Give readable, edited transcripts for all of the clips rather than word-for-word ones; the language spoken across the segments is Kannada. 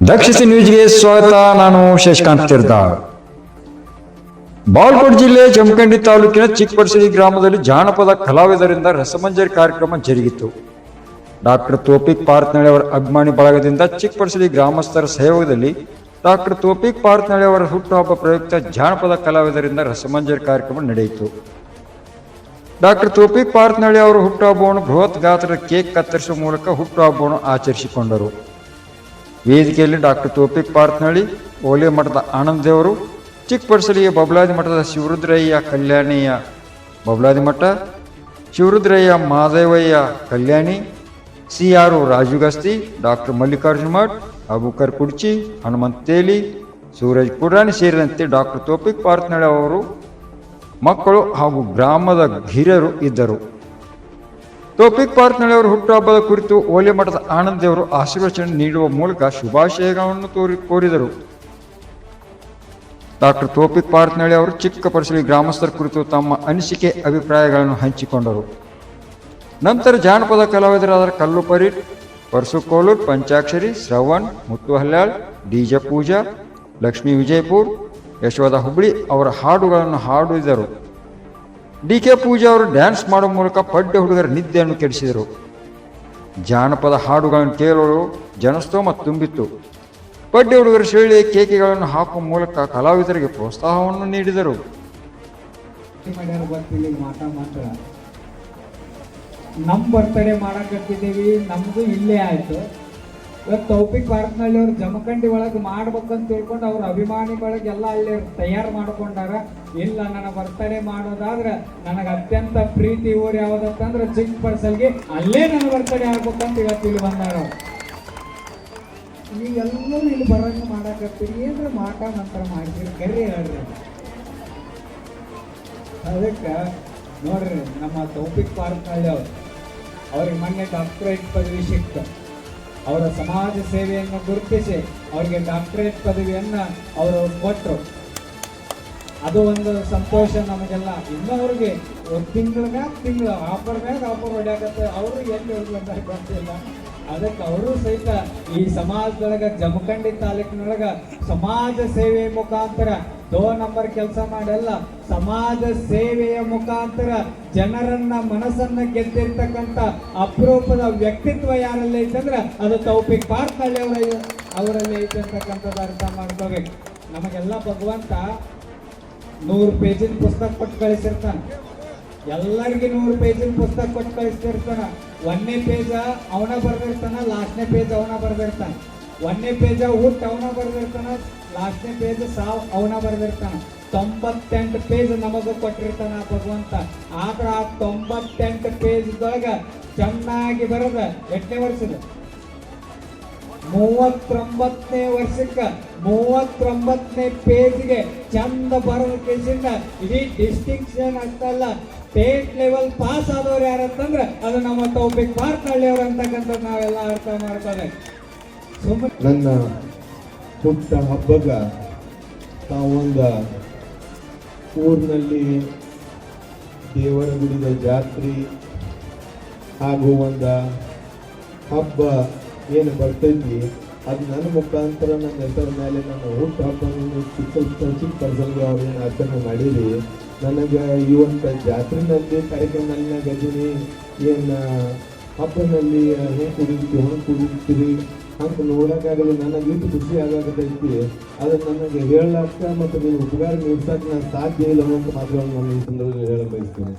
ದಕ್ಷಿಣ ನ್ಯೂಸ್ಗೆ ಸ್ವಾಗತ. ನಾನು ಶಶಿಕಾಂತ್ ತಿರ್ದಾಳ್. ಬಾಗಲಕೋಟೆ ಜಿಲ್ಲೆ ಜಮಖಂಡಿ ತಾಲೂಕಿನ ಚಿಕ್ಕಪಡಸಲಿ ಗ್ರಾಮದಲ್ಲಿ ಜಾನಪದ ಕಲಾವಿದರಿಂದ ರಸಮಂಜರಿ ಕಾರ್ಯಕ್ರಮ ಜರುಗಿತು. ಡಾಕ್ಟರ್ ತೋಪಿಕ್ ಪಾರ್ತ್ನಳ್ಳಿ ಅವರ ಅಭಿಮಾನಿ ಬಳಗದಿಂದ ಚಿಕ್ಕಪಡಸಲಿ ಗ್ರಾಮಸ್ಥರ ಸಹಯೋಗದಲ್ಲಿ ಡಾಕ್ಟರ್ ತೋಪಿಕ್ ಪಾರ್ತ್ನಳ್ಳಿ ಅವರ ಹುಟ್ಟುಹಬ್ಬ ಪ್ರಯುಕ್ತ ಜಾನಪದ ಕಲಾವಿದರಿಂದ ರಸಮಂಜರಿ ಕಾರ್ಯಕ್ರಮ ನಡೆಯಿತು. ಡಾಕ್ಟರ್ ತೋಪಿಕ್ ಪಾರ್ತ್ನಳ್ಳಿ ಅವರ ಹುಟ್ಟುಹಬ್ಬವನ್ನು ಬೃಹತ್ ಗಾತ್ರದ ಕೇಕ್ ಕತ್ತರಿಸುವ ಮೂಲಕ ಹುಟ್ಟುಹಬ್ಬವನ್ನು ಆಚರಿಸಿಕೊಂಡರು. ವೇದಿಕೆಯಲ್ಲಿ ಡಾಕ್ಟರ್ ತೋಪಿಕ್ ಪಾರ್ತ್ನಳ್ಳಿ, ಓಲೆ ಮಠದ ಆನಂದ್ ದೇವರು, ಚಿಕ್ಕಪಡಸಲಿಯ ಬಬಲಾದಿ ಮಠದ ಶಿವರುದ್ರಯ್ಯ ಕಲ್ಯಾಣಿಯ ಬಬಲಾದಿ ಮಠ, ಶಿವರುದ್ರಯ್ಯ ಮಾದೇವಯ್ಯ ಕಲ್ಯಾಣಿ, ಸಿಆರ್ ರಾಜು ಗಸ್ತಿ, ಡಾಕ್ಟರ್ ಮಲ್ಲಿಕಾರ್ಜುನ ಮಠ್, ಅಬೂಕರ್ ಕುಡ್ಚಿ, ಹನುಮಂತ ತೇಲಿ, ಸೂರಜ್ ಪುರಾಣಿ ಸೇರಿದಂತೆ ಡಾಕ್ಟರ್ ತೋಪಿಕ್ ಪಾರ್ತ್ನಳ್ಳಿ ಅವರು ಮಕ್ಕಳು ಹಾಗೂ ಗ್ರಾಮದ ಹಿರಿಯರು ಇದ್ದರು. ತೋಪಿಕ್ ಪಾರ್ತ್ನಳ್ಳಿ ಅವರು ಹುಟ್ಟುಹಬ್ಬದ ಕುರಿತು ಓಲೆ ಮಠದ ಆನಂದ್ ದೇವರು ಆಶೀರ್ವಚನ ನೀಡುವ ಮೂಲಕ ಶುಭಾಶಯಗಳನ್ನು ಕೋರಿದರು. ಡಾಕ್ಟರ್ ತೋಪಿಕ್ ಪಾರ್ತ್ನಳ್ಳಿ ಅವರು ಚಿಕ್ಕಪಡಸಲಿ ಗ್ರಾಮಸ್ಥರ ಕುರಿತು ತಮ್ಮ ಅನಿಸಿಕೆ ಅಭಿಪ್ರಾಯಗಳನ್ನು ಹಂಚಿಕೊಂಡರು. ನಂತರ ಜಾನಪದ ಕಲಾವಿದರಾದ ಕಲ್ಲು ಪರೀಟ್, ಪರಸು ಕೋಲೂರ್, ಪಂಚಾಕ್ಷರಿ, ಶ್ರವಣ್, ಮುತ್ತು ಹಲ್ಯಾಳ್, ಡಿಜೆ ಪೂಜಾ, ಲಕ್ಷ್ಮೀ ವಿಜಯಪುರ್, ಯಶೋಧ ಹುಬ್ಳಿ ಅವರ ಹಾಡುಗಳನ್ನು ಹಾಡಿದರು. ಡಿಕೆ ಪೂಜಾ ಅವರು ಡ್ಯಾನ್ಸ್ ಮಾಡುವ ಮೂಲಕ ಪಡ್ಡೆ ಹುಡುಗರ ನಿದ್ದೆಯನ್ನು ಕೆಡಿಸಿದರು. ಜಾನಪದ ಹಾಡುಗಳನ್ನು ಕೇಳಲು ಜನಸ್ತೋಮ ತುಂಬಿತ್ತು. ಪಡ್ಡೆ ಹುಡುಗರ ಶೈಲಿಯ ಕೇಕೆಗಳನ್ನು ಹಾಕುವ ಮೂಲಕ ಕಲಾವಿದರಿಗೆ ಪ್ರೋತ್ಸಾಹವನ್ನು ನೀಡಿದರು. ನಮ್ಮ ಬರ್ತಡೇ ಮಾಡಕತ್ತಿದ್ದೀವಿ, ನಮ್ದು ಇಲ್ಲೇ ಆಯ್ತು. ಇವತ್ತು ತೌಪಿಕ್ ಪಾರ್ತ್ನಳ್ಳಿ ಅವ್ರು ಜಮಖಂಡಿ ಒಳಗೆ ಮಾಡ್ಬೇಕಂತ ತಿಳ್ಕೊಂಡು ಅವ್ರ ಅಭಿಮಾನಿಗಳಿಗೆಲ್ಲ ಅಲ್ಲಿ ತಯಾರು ಮಾಡ್ಕೊಂಡಾರ. ಇಲ್ಲ, ನನ್ನ ಬರ್ತಡೇ ಮಾಡೋದಾದ್ರೆ ನನಗೆ ಅತ್ಯಂತ ಪ್ರೀತಿ ಊರು ಯಾವ್ದಂತಂದ್ರೆ ಚಿಕ್ಕಪಡಸಲ್ಗೆ, ಅಲ್ಲೇ ನನ್ನ ಬರ್ತಡೇ ಆಗ್ಬೇಕಂತ ಇವತ್ತು ಇಲ್ಲಿ ಬಂದಾರ. ನೀವೆಲ್ಲರೂ ಇಲ್ಲಿ ಬರಂಗ ಮಾಡಕತ್ತೀರಿ, ಏನ್ರ ಮಾಟ ನಂತರ ಮಾಡ್ತೀರಿ ಕರ್ರಿ ಹೇಳ್ರಿ. ಅದಕ್ಕೆ ನೋಡ್ರಿ, ನಮ್ಮ ತೌಪಿಕ್ ಪಾರ್ತ್ನಳ್ಳಿ ಅವ್ರಿಗೆ ಮೊನ್ನೆ ಡಾಕ್ಟರೇಟ್ ಪದವಿ ಸಿಕ್ತು. ಅವರ ಸಮಾಜ ಸೇವೆಯನ್ನು ಗುರುತಿಸಿ ಅವರಿಗೆ ಡಾಕ್ಟರೇಟ್ ಪದವಿಯನ್ನು ಅವರು ಕೊಟ್ಟರು. ಅದು ಒಂದು ಸಂತೋಷ ನಮಗೆಲ್ಲ. ಇನ್ನೂ ಅವ್ರಿಗೆ ತಿಂಗಳು ಆಫರ್ ಮ್ಯಾಗ ಆಫರ್ ಹೊಡ್ಯಾಕತ್ತೆ. ಅವರು ಎಲ್ಲಿ ಹೋಗ್ಲಂತ ಗೊತ್ತಿಲ್ಲ. ಅದಕ್ಕೆ ಅವರು ಸಹಿತ ಈ ಸಮಾಜದೊಳಗೆ ಜಮಖಂಡಿ ತಾಲೂಕಿನೊಳಗೆ ಸಮಾಜ ಸೇವೆ ಮುಖಾಂತರ 2 ನಂಬರ್ ಕೆಲಸ ಮಾಡೆಲ್ಲ ಸಮಾಜ ಸೇವೆಯ ಮುಖಾಂತರ ಜನರನ್ನ ಮನಸ್ಸನ್ನ ಗೆದ್ದಿರ್ತಕ್ಕಂಥ ಅಪರೂಪದ ವ್ಯಕ್ತಿತ್ವ ಯಾರಲ್ಲಿ ಐತಂದ್ರೆ ಅದು ತೌಪಿಕ್ ಪಾರ್ತ್ನಳ್ಳಿ ಅವರಲ್ಲಿ ಐತೆ ಅಂತಕ್ಕಂಥದ್ದು ಅರ್ಥ ಮಾಡ್ಕೋಬೇಕು. ನಮಗೆಲ್ಲ ಭಗವಂತ 100 ಪೇಜಿನ ಪುಸ್ತಕ ಕೊಟ್ಟು ಕಳಿಸಿರ್ತಾನೆ. ಎಲ್ಲರಿಗೆ 100 ಪೇಜಿನ ಪುಸ್ತಕ ಕೊಟ್ಟು ಕಳಿಸ್ತಿರ್ತಾನ. 1ನೇ ಪೇಜ ಅವನ ಬರ್ದಿರ್ತಾನ, ಲಾಸ್ಟ್ನೇ ಪೇಜ್ ಅವನ ಬರ್ದಿರ್ತಾನ. 1ನೇ ಪೇಜ ಹುಟ್ಟು ಅವನ ಬರ್ದಿರ್ತಾನ, ಲಾಸ್ಟ್ನೇ ಪೇಜ್ ಸಾವು ಅವನ ಬರ್ದಿರ್ತಾನ. 98 ಪೇಜ್ ನಮಗ ಕೊಟ್ಟಿರ್ತಾನ ಭಗವಂತ. ಆದ್ರ ಆ 98 ಪೇಜ್ದೊಳಗ ಚೆನ್ನಾಗಿ ಬರದ ಎಷ್ಟನೇ ವರ್ಷದ 39ನೇ ವರ್ಷಕ್ಕೆ 39ನೇ ಪೇಜ್ಗೆ ಚಂದ ಬರೋದ ಕೇಸಿಂದ ಇಡೀ ಡಿಸ್ಟಿಂಕ್ಷನ್ ಆಗ್ತಲ್ಲ, ಸ್ಟೇಟ್ ಲೆವೆಲ್ ಪಾಸ್ ಆದವ್ರು ಯಾರಂತಂದ್ರೆ ಅದು ನಮ್ಮ ತೌಪಿಕ್ ಪಾರ್ತ್ನಳ್ಳಿ ಅವ್ರು ಅಂತಕ್ಕಂಥದ್ದು ನಾವೆಲ್ಲ ಅರ್ಥ ಮಾಡ್ತಾರೆ. ನನ್ನ ಹುಟ್ಟ ಹಬ್ಬಗ ತಾವೊಂದು ಊರಿನಲ್ಲಿ ದೇವರ ಗುಡಿದ ಜಾತ್ರೆ ಹಾಗೂ ಒಂದು ಹಬ್ಬ ಏನು ಬರ್ತೈತಿ ಅದು ನನ್ನ ಮುಖಾಂತರ ನನ್ನ ಹೆಸರ ಮೇಲೆ ನನ್ನ ಹುಟ್ಟ ಹಬ್ಬವನ್ನು ಚಿಕ್ಕಪಡಸಲ್ಗೆ ಅವ್ರೇನು ಆಚರಣೆ ಮಾಡಿರಿ. ನನಗೆ ಈ ಒಂದು ಜಾತ್ರೆನಲ್ಲಿ ಕಾರ್ಯಕ್ರಮದಲ್ಲಿ ಗಜನಿ ಏನು ಹಬ್ಬನಲ್ಲಿ ಹೆಂಗೆ ಕುಡಿತೀರಿ ಹಂಗೆ ನೋಡೋಕ್ಕಾಗಲಿ ನನಗೆ ಇಷ್ಟು ಖುಷಿ ಆಗಾಕತ್ತೈತಿ. ಅದನ್ನು ನನಗೆ ಹೇಳಕ್ಕ ಮತ್ತು ನೀವು ಉಪಕಾರ ನೀಡ್ಸಕ್ಕೆ ನಾನು ಸಾಧ್ಯ ಇಲ್ಲ ಅಂತ ಮಾತುಗಳನ್ನು ನಾನು ಈ ಸಂದರ್ಭದಲ್ಲಿ ಹೇಳಕ್ಕೆ ಬಯಸ್ತೇನೆ.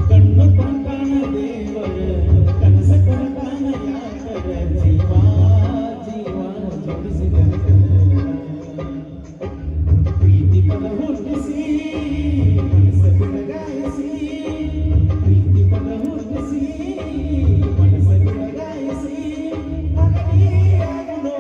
ಕಣ್ಣು ಕೊಂಡಾನ ದೇವರ ಕನಸ ಕೊಡತಾನ ಯಾಕರ ಜೀವ ಜೀವ ಜೋಡಿಸಿದ ಪ್ರೀತಿ ಪದ ಹುಟ್ಟಿಸಿ ಮನಸ್ಸ ಬಿಡಗಾಯಿಸಿ ಪ್ರೀತಿ ಪದ ಹುಟ್ಟಿಸಿ ಮನಸ್ಸ ಬಿಡಗಾಯಿಸಿ ಮಗನಿಯಾಗಲು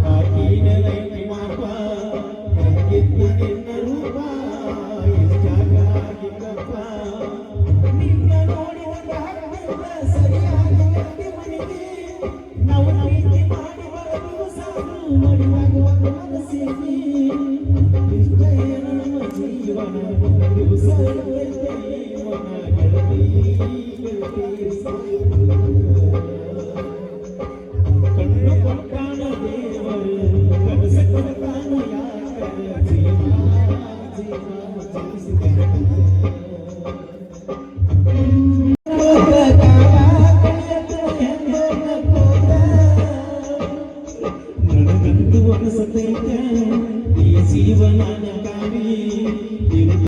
ಯಾರಿ ಗೆಳತಿ ಜೀವನ